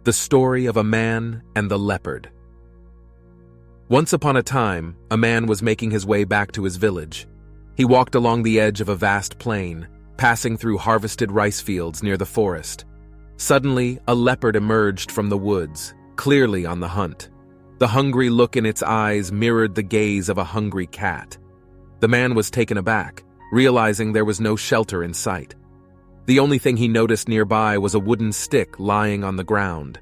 The story of a man and the leopard. Once upon a time, a man was making his way back to his village. He walked along the edge of a vast plain, passing through harvested rice fields near the forest. Suddenly, a leopard emerged from the woods, clearly on the hunt. The hungry look in its eyes mirrored the gaze of a hungry cat. The man was taken aback, realizing there was no shelter in sight. The only thing he noticed nearby was a wooden stick lying on the ground.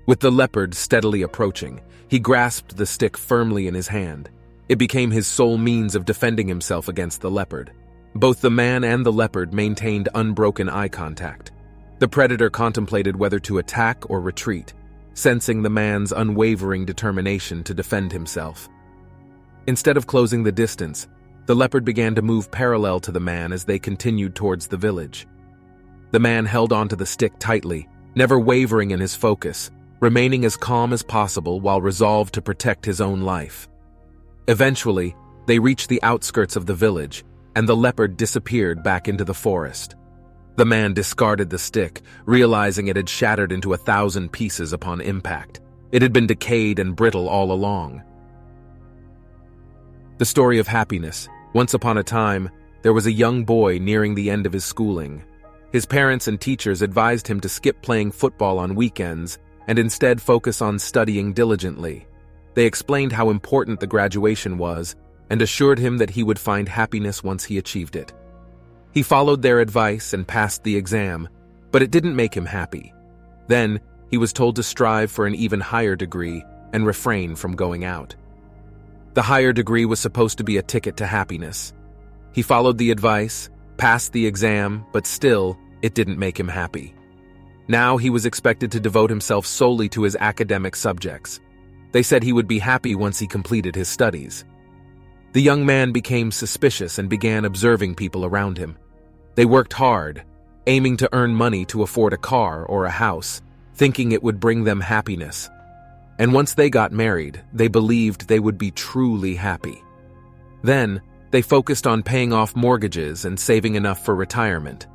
With the leopard steadily approaching, he grasped the stick firmly in his hand. It became his sole means of defending himself against the leopard. Both the man and the leopard maintained unbroken eye contact. The predator contemplated whether to attack or retreat, sensing the man's unwavering determination to defend himself. Instead of closing the distance, the leopard began to move parallel to the man as they continued towards the village. The man held onto the stick tightly, never wavering in his focus, remaining as calm as possible while resolved to protect his own life. Eventually, they reached the outskirts of the village, and the leopard disappeared back into the forest. The man discarded the stick, realizing it had shattered into 1,000 pieces upon impact. It had been decayed and brittle all along. The story of happiness. Once upon a time, there was a young boy nearing the end of his schooling. His parents and teachers advised him to skip playing football on weekends and instead focus on studying diligently. They explained how important the graduation was and assured him that he would find happiness once he achieved it. He followed their advice and passed the exam, but it didn't make him happy. Then, he was told to strive for an even higher degree and refrain from going out. The higher degree was supposed to be a ticket to happiness. He followed the advice, passed the exam, but still, it didn't make him happy. Now he was expected to devote himself solely to his academic subjects. They said he would be happy once he completed his studies. The young man became suspicious and began observing people around him. They worked hard, aiming to earn money to afford a car or a house, thinking it would bring them happiness. And once they got married, they believed they would be truly happy. Then, they focused on paying off mortgages and saving enough for retirement.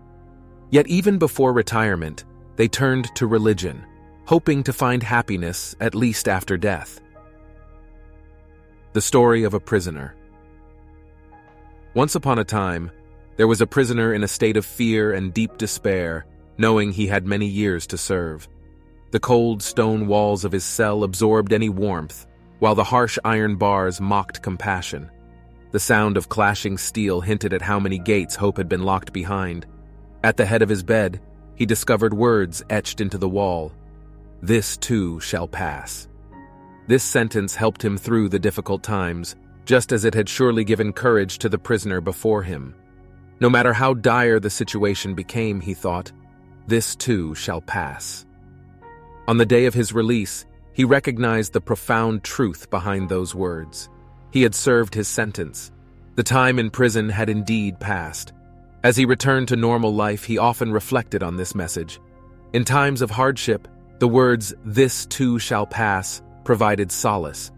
Yet even before retirement, they turned to religion, hoping to find happiness at least after death. The story of a prisoner. Once upon a time, there was a prisoner in a state of fear and deep despair, knowing he had many years to serve. The cold stone walls of his cell absorbed any warmth, while the harsh iron bars mocked compassion. The sound of clashing steel hinted at how many gates hope had been locked behind. At the head of his bed, he discovered words etched into the wall. "This too shall pass." This sentence helped him through the difficult times, just as it had surely given courage to the prisoner before him. No matter how dire the situation became, he thought, "This too shall pass." On the day of his release, he recognized the profound truth behind those words. He had served his sentence. The time in prison had indeed passed. As he returned to normal life, he often reflected on this message. In times of hardship, the words, "This too shall pass," provided solace.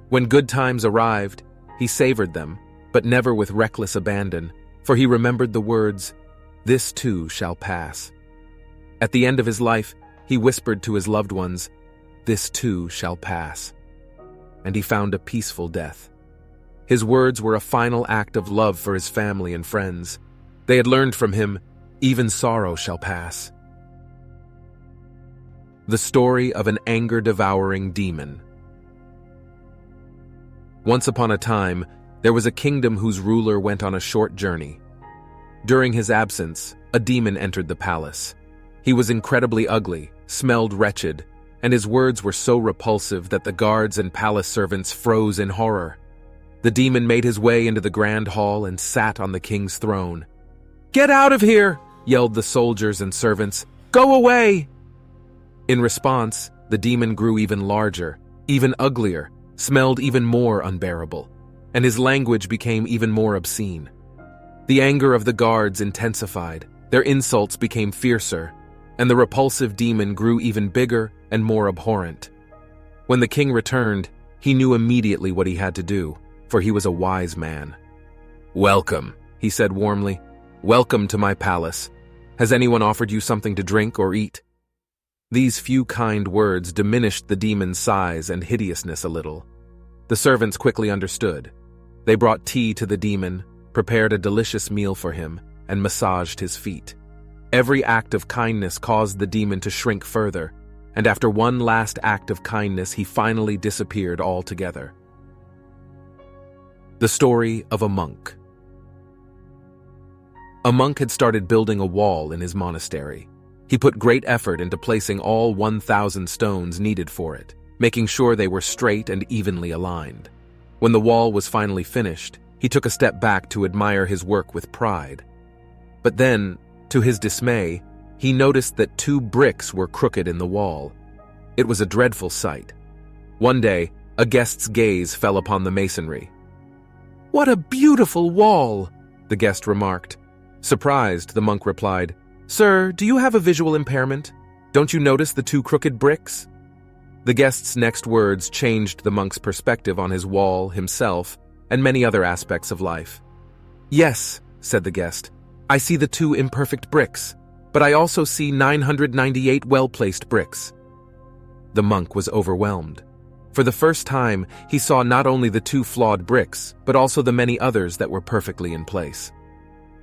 When good times arrived, he savored them, but never with reckless abandon, for he remembered the words, "This too shall pass." At the end of his life, he whispered to his loved ones, "This too shall pass." And he found a peaceful death. His words were a final act of love for his family and friends. They had learned from him, "Even sorrow shall pass." The story of an anger-devouring demon. Once upon a time, there was a kingdom whose ruler went on a short journey. During his absence, a demon entered the palace. He was incredibly ugly, smelled wretched, and his words were so repulsive that the guards and palace servants froze in horror. The demon made his way into the grand hall and sat on the king's throne. "Get out of here!" yelled the soldiers and servants. "Go away!" In response, the demon grew even larger, even uglier, smelled even more unbearable, and his language became even more obscene. The anger of the guards intensified, their insults became fiercer, and the repulsive demon grew even bigger and more abhorrent. When the king returned, he knew immediately what he had to do, for he was a wise man. "Welcome," he said warmly. "Welcome to my palace. Has anyone offered you something to drink or eat?" These few kind words diminished the demon's size and hideousness a little. The servants quickly understood. They brought tea to the demon, prepared a delicious meal for him, and massaged his feet. Every act of kindness caused the demon to shrink further, and after one last act of kindness, he finally disappeared altogether. The story of a monk. A monk had started building a wall in his monastery. He put great effort into placing all 1,000 stones needed for it, making sure they were straight and evenly aligned. When the wall was finally finished, he took a step back to admire his work with pride. But then, to his dismay, he noticed that 2 bricks were crooked in the wall. It was a dreadful sight. One day, a guest's gaze fell upon the masonry. "What a beautiful wall!" the guest remarked. Surprised, the monk replied, "Sir, do you have a visual impairment? Don't you notice the 2 crooked bricks?" The guest's next words changed the monk's perspective on his wall, himself, and many other aspects of life. "Yes," said the guest, "I see the 2 imperfect bricks, but I also see 998 well-placed bricks." The monk was overwhelmed. For the first time, he saw not only the 2 flawed bricks, but also the many others that were perfectly in place.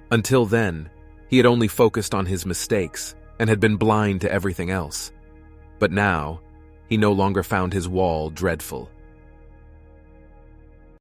Until then, he had only focused on his mistakes and had been blind to everything else. But now, he no longer found his wall dreadful.